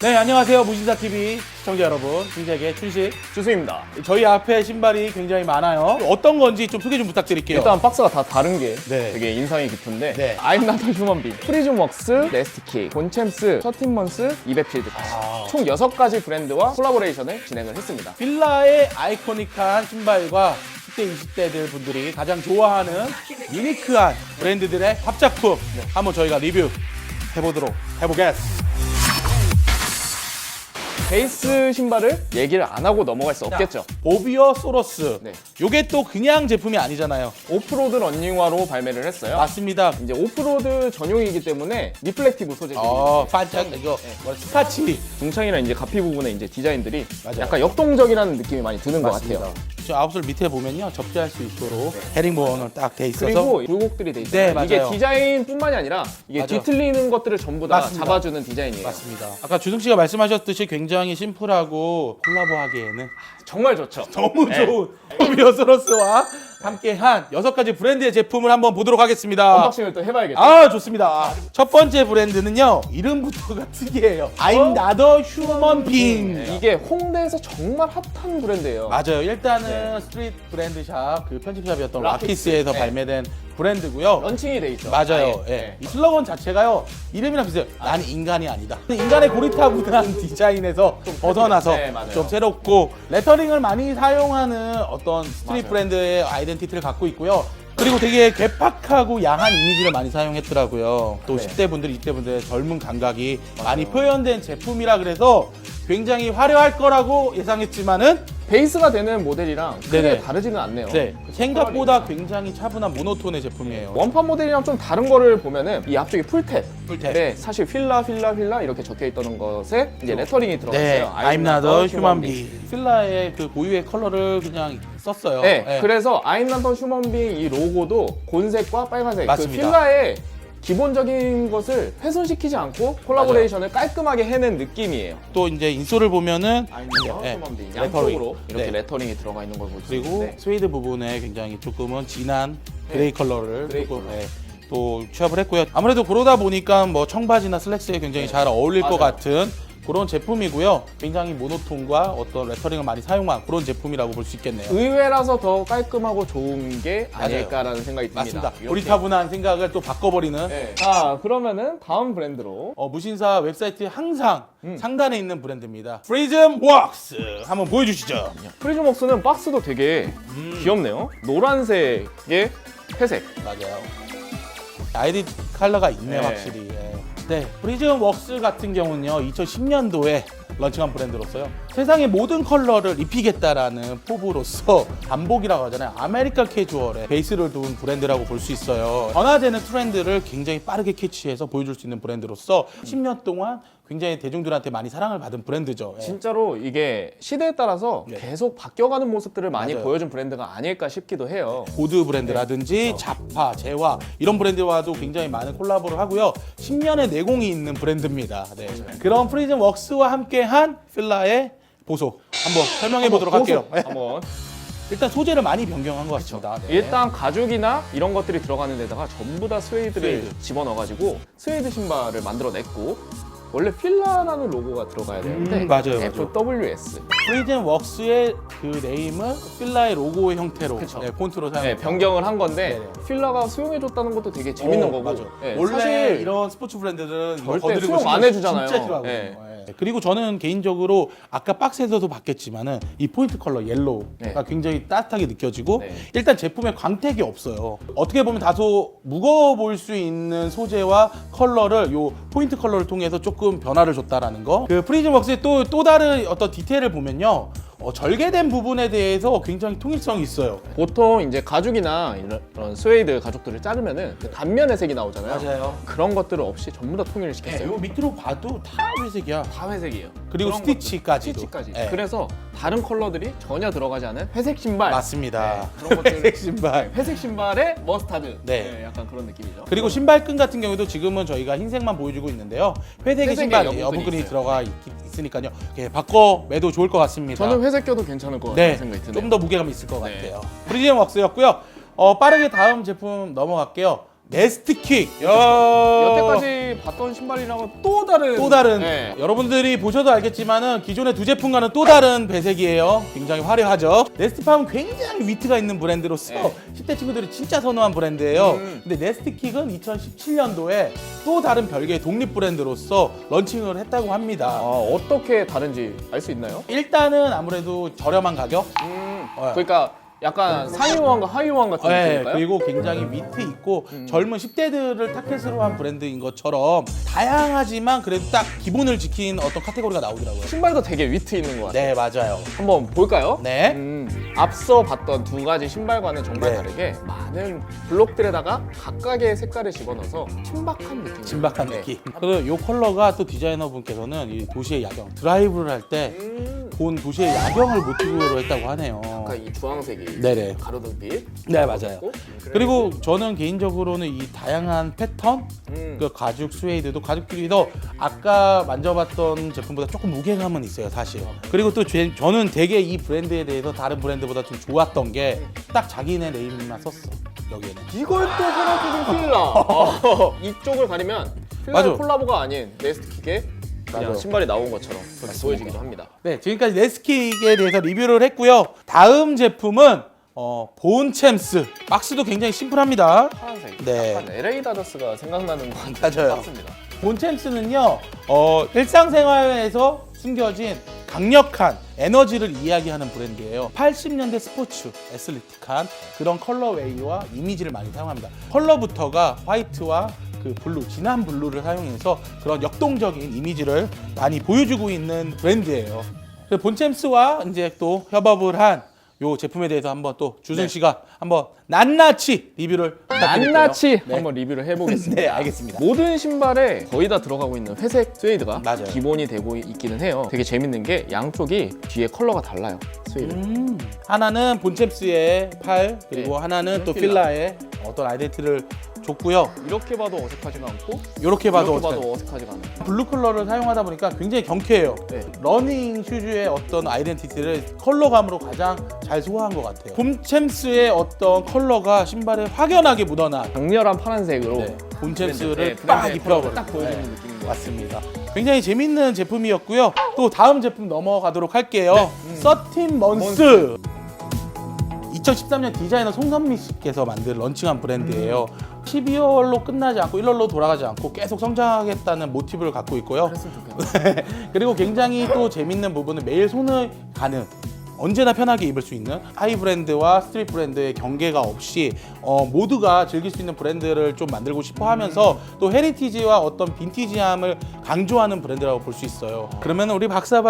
네, 안녕하세요. 무신사TV 시청자 여러분. 신세계 춘식 주수입니다. 저희 앞에 신발이 굉장히 많아요. 어떤 건지 좀 소개 좀 부탁드릴게요. 일단 박스가 다 다른 게 네. 되게 인상이 깊은데 네. I'm Not a Human Being, 프리즘웍스, 네스티킥, 본챔스, 셔틴먼스, 이베필드까지 총 6가지 브랜드와 콜라보레이션을 진행을 했습니다. 필라의 아이코닉한 신발과 10대, 20대들 분들이 가장 좋아하는 유니크한 브랜드들의 합작품 한번 저희가 리뷰해보겠습니다. 베이스 신발을 얘기를 안 하고 넘어갈 수 없겠죠. 보비어 소로스. 네. 요게 또 그냥 제품이 아니잖아요. 오프로드 러닝화로 발매를 했어요. 맞습니다. 이제 오프로드 전용이기 때문에 리플렉티브 소재들이 반짝 이거 스카치. 중창이랑 이제 가피 부분에 이제 디자인들이 맞아요. 약간 역동적이라는 느낌이 많이 드는 것 같아요. 저 아웃솔 밑에 보면요, 접지할 수 있도록 헤링본으로 딱 돼 있어서. 그리고 굴곡들이 돼 있어요. 네, 맞아요. 이게 디자인뿐만이 아니라 이게 맞아요. 뒤틀리는 것들을 전부 다 맞습니다. 잡아주는 디자인이에요. 맞습니다. 아까 주승 씨가 말씀하셨듯이 굉장히 심플하고 콜라보하기에는 정말 좋죠. 너무 네. 좋은 보비어스로스와 함께한 6가지 브랜드의 제품을 한번 보도록 하겠습니다. 언박싱을 또 해봐야겠죠. 아, 좋습니다. 첫 번째 브랜드는요, 이름부터가 특이해요. I'm not a human being. 이게 홍대에서 정말 핫한 브랜드예요. 맞아요. 일단은 스트리트 브랜드샵, 그 편집샵이었던 라키스에서 네. 발매된 브랜드고요. 런칭이 돼 있죠. 맞아요. 아예. 예. 이 슬로건 자체가요, 이름이랑 비슷해요. 나는 인간이 아니다. 인간의 고리타분한 디자인에서 벗어나서 네, 맞아요. 좀 새롭고 레터링을 많이 사용하는 어떤 스트릿 맞아요. 브랜드의 아이덴티티를 갖고 있고요. 그리고 되게 괴팍하고 야한 이미지를 많이 사용했더라고요. 또 네. 10대 분들, 20대 분들의 젊은 감각이 많이 표현된 제품이라 그래서 굉장히 화려할 거라고 예상했지만은 베이스가 되는 모델이랑 크게 네네. 다르지는 않네요. 네, 생각보다 굉장히 차분한 모노톤의 제품이에요. 원판 모델이랑 좀 다른 거를 보면은 이 앞쪽에 풀탭. 풀탭. 네, 사실 필라 이렇게 적혀 있던 것에 이제 레터링이 들어갔어요. 네, I'm not a human being. 필라의 그 고유의 컬러를 그냥 썼어요. 네, 그래서 I'm Not a Human Being 이 로고도 곤색과 빨간색. 맞습니다. 그 필라의 기본적인 것을 훼손시키지 않고 콜라보레이션을 깔끔하게 해낸 느낌이에요. 또 이제 인솔을 보면은 I'm Not a 네, Human Being. 레터링. 양쪽으로 이렇게 네. 레터링이 들어가 있는 걸 볼 수 그리고 있는데 스웨이드 부분에 굉장히 조금은 진한 그레이 컬러를 그레이 조금 컬러. 또 취합을 했고요. 아무래도 그러다 보니까 뭐 청바지나 슬랙스에 굉장히 잘 어울릴 것 맞아요. 같은 그런 제품이고요. 굉장히 모노톤과 어떤 레터링을 많이 사용한 그런 제품이라고 볼 수 있겠네요. 의외라서 더 깔끔하고 좋은 게 아닐까라는 생각이 듭니다. 맞습니다. 이렇게. 고리타분한 생각을 또 바꿔버리는 네. 자, 그러면은 다음 브랜드로 무신사 웨브사이트에 항상 상단에 있는 브랜드입니다. 프리즘 웍스 한번 보여주시죠. 프리즘웍스는 박스도 되게 귀엽네요. 노란색에 회색. 맞아요. 아이디 컬러가 있네요, 네. 확실히. 예. 네, 프리즘 웍스 같은 경우는요, 2010년도에 런칭한 브랜드로서요. 세상의 모든 컬러를 입히겠다라는 포부로서 반복이라고 하잖아요. 아메리칸 캐주얼에 베이스를 둔 브랜드라고 볼 수 있어요. 변화되는 트렌드를 굉장히 빠르게 캐치해서 보여줄 수 있는 브랜드로서 10년 동안 굉장히 대중들한테 많이 사랑을 받은 브랜드죠. 예. 진짜로 이게 시대에 따라서 네. 계속 바뀌어가는 모습들을 많이 맞아요. 보여준 브랜드가 아닐까 싶기도 해요. 고드 브랜드라든지 자파, 제화 이런 브랜드와도 굉장히 많은 콜라보를 하고요. 10년의 내공이 있는 브랜드입니다. 네. 그런 프리즘 웍스와 함께한 필라의 보소 한번 설명해 보도록 할게요. 네. 한번. 일단 소재를 많이 변경한 것 같습니다. 네. 일단 가죽이나 이런 것들이 들어가는 데다가 전부 다 스웨이드를 스웨이드. 집어넣어가지고 스웨이드 신발을 만들어냈고 원래 필라라는 로고가 들어가야 되는데 맞아요. FWS. 프리즘 웍스의 그 네임을 필라의 로고의 형태로 그쵸. 네, 폰트로 사용. 네, 변경을 한 건데 네네. 필라가 수용해줬다는 것도 되게 재밌는 거고. 맞아. 네, 원래 사실 이런 스포츠 브랜드들은 이거 절대 거드리고 수용 안 해주잖아요. 진짜 싫어하거든요. 네. 네. 그리고 저는 개인적으로 아까 박스에서도 봤겠지만은 이 포인트 컬러 옐로우가 네. 굉장히 따뜻하게 느껴지고 네. 일단 제품에 광택이 없어요. 어떻게 보면 다소 무거워 보일 수 있는 소재와 컬러를 요 포인트 컬러를 통해서 조금 변화를 줬다라는 거. 그 프리즘 웍스의 또 다른 어떤 디테일을 보면요. 절개된 부분에 대해서 굉장히 통일성이 있어요. 보통 이제 가죽이나 이런 스웨이드 가죽들을 자르면은 그 단면의 색이 나오잖아요. 맞아요. 그런 것들을 없이 전부 다 통일을 네, 시켰어요. 요 밑으로 봐도 다 회색이야. 다 회색이에요. 그리고 그런 스티치까지도. 스티치까지. 네. 그래서 다른 컬러들이 전혀 들어가지 않은 회색 신발. 맞습니다. 네, 그런 것들을 회색 신발. 회색 신발에 머스타드. 네. 약간 그런 느낌이죠. 그리고 신발끈 같은 경우도 지금은 저희가 흰색만 보여주고 있는데요. 회색의 회색에 신발 여분끈이 여분끈이 있어요. 들어가 있으니까요. 예, 바꿔 매도 좋을 것 같습니다. 저는 회색 껴도 괜찮을 것 같다는 네, 생각이 드네요. 좀 더 무게감 있을 것 네. 같아요. 프리즘 웍스였고요. 빠르게 다음 제품 넘어갈게요. 네스트킥. 여태까지 봤던 신발이랑은 또 다른 네. 여러분들이 보셔도 알겠지만은 기존의 두 제품과는 또 다른 배색이에요. 굉장히 화려하죠. 네스트팜은 굉장히 위트가 있는 브랜드로서 네. 10대 친구들이 진짜 선호한 브랜드예요. 근데 네스트킥은 2017년도에 또 다른 별개의 독립 브랜드로서 런칭을 했다고 합니다. 어떻게 다른지 알 수 있나요? 일단은 아무래도 저렴한 가격. 그러니까 약간 상위호환과 하위호환 같은 네, 느낌일까요? 그리고 굉장히 위트 있고 젊은 10대들을 타겟으로 한 브랜드인 것처럼 다양하지만 그래도 딱 기본을 지킨 어떤 카테고리가 나오더라고요. 신발도 되게 위트 있는 것 같아요. 네, 맞아요. 한번 볼까요? 네. 앞서 봤던 두 가지 신발과는 정말 네. 다르게 많은 블록들에다가 각각의 색깔을 집어넣어서 신박한 느낌. 진박한 네. 느낌. 그리고 이 컬러가 또 디자이너 분께서는 이 도시의 야경, 드라이브를 할 때 본 도시의 야경을 모티브로 했다고 하네요. 약간 이 주황색이 네네. 가로등빛. 네, 맞아요. 그리고 저는 개인적으로는 이 다양한 패턴, 음. 그 가죽 스웨이드도 가죽들이 더 아까 만져봤던 제품보다 조금 무게감은 있어요, 사실. 그리고 또 저는 되게 이 브랜드에 대해서 다른 브랜드보다 좀 좋았던 게 딱 자기네 네임만 썼어, 여기에는. 이걸 또 생각해준 필라. 이쪽을 가리면 필라의 맞아. 콜라보가 아닌 네스트킥의 그냥 맞아. 신발이 나온 것처럼 그렇게 보여지기도 합니다. 네, 지금까지 네스킥에 대해서 리뷰를 했고요. 다음 제품은 본챔스. 박스도 굉장히 심플합니다. 파란색. 네. 약간 LA 다저스가 생각나는 것 같은 맞아요. 박스입니다. 본챔스는요, 일상생활에서 숨겨진 강력한 에너지를 이야기하는 브랜드예요. 80년대 스포츠, 애슬리틱한 그런 컬러웨이와 이미지를 많이 사용합니다. 컬러부터가 화이트와 그 블루, 진한 블루를 사용해서 그런 역동적인 이미지를 많이 보여주고 있는 브랜드예요. 그래서 본챔스와 이제 또 협업을 한 요 제품에 대해서 한번 또 주승 씨가 한번 낱낱이 리뷰를 부탁드릴게요. 낱낱이 네. 한번 리뷰를 해보겠습니다. 네, 알겠습니다. 모든 신발에 거의 다 들어가고 있는 회색 스웨이드가 맞아요. 기본이 되고 있기는 해요. 되게 재밌는 게 양쪽이 뒤에 컬러가 달라요. 스웨이드. 하나는 본챔스의 팔, 그리고 네. 하나는 또 필라. 필라의 어떤 아이덴티티를 줬고요. 이렇게 봐도 어색하지가 않고 이렇게 봐도 어색하지가 않아요. 블루 컬러를 사용하다 보니까 굉장히 경쾌해요. 네. 러닝 슈즈의 어떤 아이덴티티를 컬러감으로 가장 잘 소화한 것 같아요. 본챔스의 어떤 컬러가 신발에 확연하게 묻어난 강렬한 파란색으로 네, 본챔스를 브랜드의 딱 컬러를 입혀버린 딱 보여주는 네, 느낌인 것 같아요. 맞습니다. 굉장히 재밌는 제품이었고요. 또 다음 제품 넘어가도록 할게요. 서틴 먼스. 2013년 디자이너 송선미 씨께서 만든 런칭한 브랜드예요. 12월로 끝나지 않고 1월로 돌아가지 않고 계속 성장하겠다는 모티브를 갖고 있고요. 그리고 굉장히 또 재밌는 부분은 매일 손을 가는 언제나 편하게 입을 수 있는 하이 브랜드와 스트릿 브랜드의 경계가 없이 모두가 즐길 수 있는 브랜드를 좀 만들고 싶어 하면서 또 헤리티지와 어떤 빈티지함을 강조하는 브랜드라고 볼 수 있어요. 그러면 우리 박사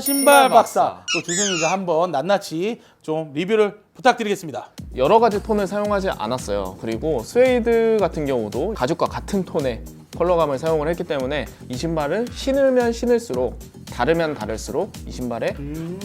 신발 박사 또 주승이가 한번 낱낱이 좀 리뷰를 부탁드리겠습니다. 여러 가지 톤을 사용하지 않았어요. 그리고 스웨이드 같은 경우도 가죽과 같은 톤의 컬러감을 사용을 했기 때문에 이 신발은 신으면 신을수록 다르면 다를수록 이 신발에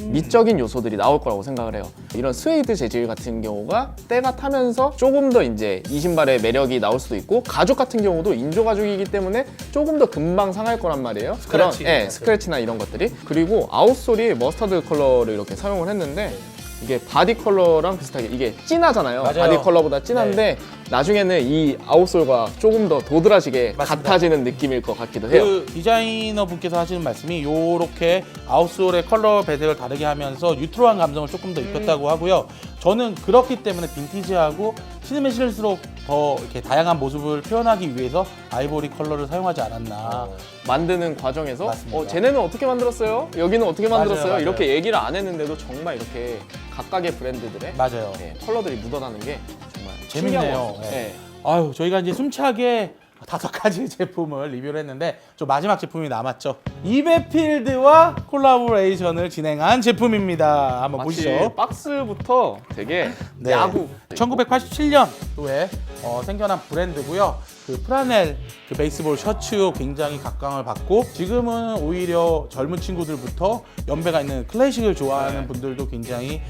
미적인 요소들이 나올 거라고 생각을 해요. 이런 스웨이드 재질 같은 경우가 때가 타면서 조금 더 이제 이 신발의 매력이 나올 수도 있고, 가죽 같은 경우도 인조 가죽이기 때문에 조금 더 금방 상할 거란 말이에요. 스크래치. 스크래치나 이런 것들이. 그리고 아웃솔이 머스타드 컬러를 이렇게 사용을 했는데 이게 바디 컬러랑 비슷하게 이게 진하잖아요. 맞아요. 바디 컬러보다 진한데 나중에는 이 아웃솔과 조금 더 도드라지게 맞습니다. 같아지는 느낌일 것 같기도 해요. 그 디자이너 분께서 하시는 말씀이 요렇게 아웃솔의 컬러 배색을 다르게 하면서 뉴트럴한 감성을 조금 더 입혔다고 하고요. 저는 그렇기 때문에 빈티지하고 신으면 신을수록 더 이렇게 다양한 모습을 표현하기 위해서 아이보리 컬러를 사용하지 않았나. 만드는 과정에서 맞습니다. 쟤네는 어떻게 만들었어요? 여기는 어떻게 만들었어요? 맞아요. 이렇게 얘기를 안 했는데도 정말 이렇게 각각의 브랜드들의 맞아요. 컬러들이 묻어나는 게 정말 재밌네요. 신기한 것 같아요. 네. 아유, 저희가 이제 숨차게 5가지 제품을 리뷰를 했는데 좀 마지막 제품이 남았죠. 이베필드와 콜라보레이션을 진행한 제품입니다. 한번 마치 보시죠. 박스부터 되게 네. 야구 1987년도에 생겨난 브랜드고요. 그 프라넬 그 베이스볼 셔츠 굉장히 각광을 받고 지금은 오히려 젊은 친구들부터 연배가 있는 클래식을 좋아하는 네. 분들도 굉장히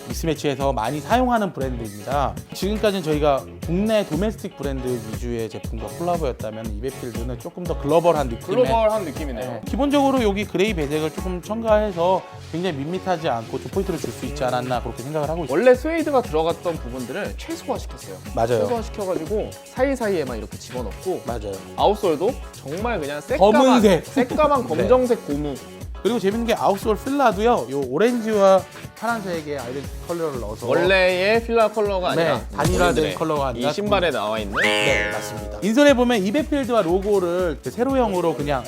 미스매치에서 많이 사용하는 브랜드입니다. 지금까지는 저희가 국내 도메스틱 브랜드 위주의 제품과 콜라보였다면 이베필드는 조금 더 글로벌한 느낌의 글로벌한 느낌이네요. 네. 기본적으로 여기 그레이 배색을 조금 첨가해서 굉장히 밋밋하지 않고 좀 포인트를 줄 수 있지 않았나 그렇게 생각을 하고 있습니다. 원래 스웨이드가 들어갔던 부분들을 최소화시켰어요. 맞아요. 최소화시켜가지고 사이사이에만 이렇게 집어넣고 맞아요. 아웃솔도 정말 그냥 새까만 검은색. 새까만 검정색 고무. 그리고 재밌는 게 아웃솔 필라도요. 요 오렌지와 파란색의 아이덴티 컬러를 넣어서 원래의 필라 컬러가 아니라 네, 단일화된 본인들의 컬러가 아니라 이 신발에 나와 있는 네, 맞습니다. 인솔에 보면 이베필드와 로고를 그 세로형으로 그냥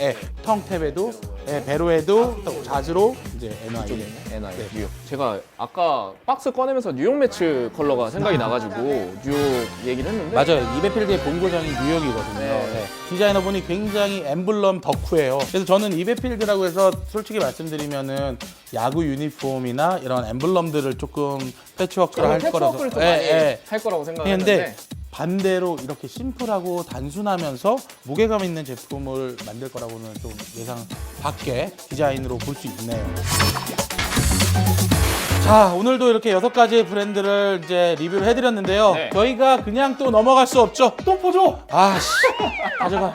텅탭에도 배로에도 또 좌즈로 이제 NY 쪽에 있는 NI 네. 뉴욕. 제가 아까 박스 꺼내면서 뉴욕 매치 컬러가 생각이 나가지고 뉴욕 얘기를 했는데 맞아요. 이베필드의 본고장이 뉴욕이거든요. 네. 네. 디자이너분이 굉장히 엠블럼 덕후예요. 그래서 저는 이베필드라고 해서 솔직히 말씀드리면은 야구 유니폼이나 이런 엠블럼들을 조금 패치워크를 할 거라서 패치워크를 좀 많이 할 거라고 생각했는데 했는데 반대로 이렇게 심플하고 단순하면서 무게감 있는 제품을 만들 거라고는 좀 예상 밖의 디자인으로 볼 수 있네요. 자, 오늘도 이렇게 6가지 브랜드를 이제 리뷰를 해드렸는데요. 네. 저희가 그냥 또 넘어갈 수 없죠. 또 보죠. 아씨, 가져가.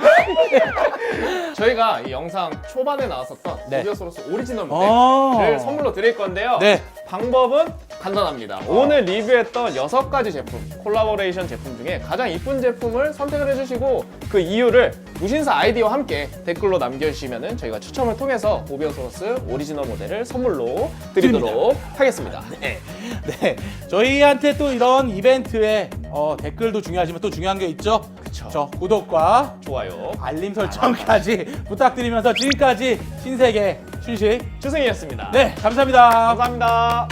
저희가 이 영상 초반에 나왔었던 네. 오비어스로스 오리지널 어. 모델을 선물로 드릴 건데요. 네. 방법은 간단합니다. 오늘 리뷰했던 6가지 제품, 콜라보레이션 제품 중에 가장 이쁜 제품을 선택을 해주시고 그 이유를 무신사 아이디와 함께 댓글로 남겨주시면 저희가 추첨을 통해서 오비어스로스 오리지널 모델을 선물로 드리도록 하겠습니다. 네. 네, 저희한테 또 이런 이벤트에 댓글도 중요하지만 또 중요한 게 있죠. 그쵸. 저 구독과 좋아요. 알림 설정까지 부탁드리면서 지금까지 신세계 춘식 추승이었습니다. 네, 감사합니다. 감사합니다.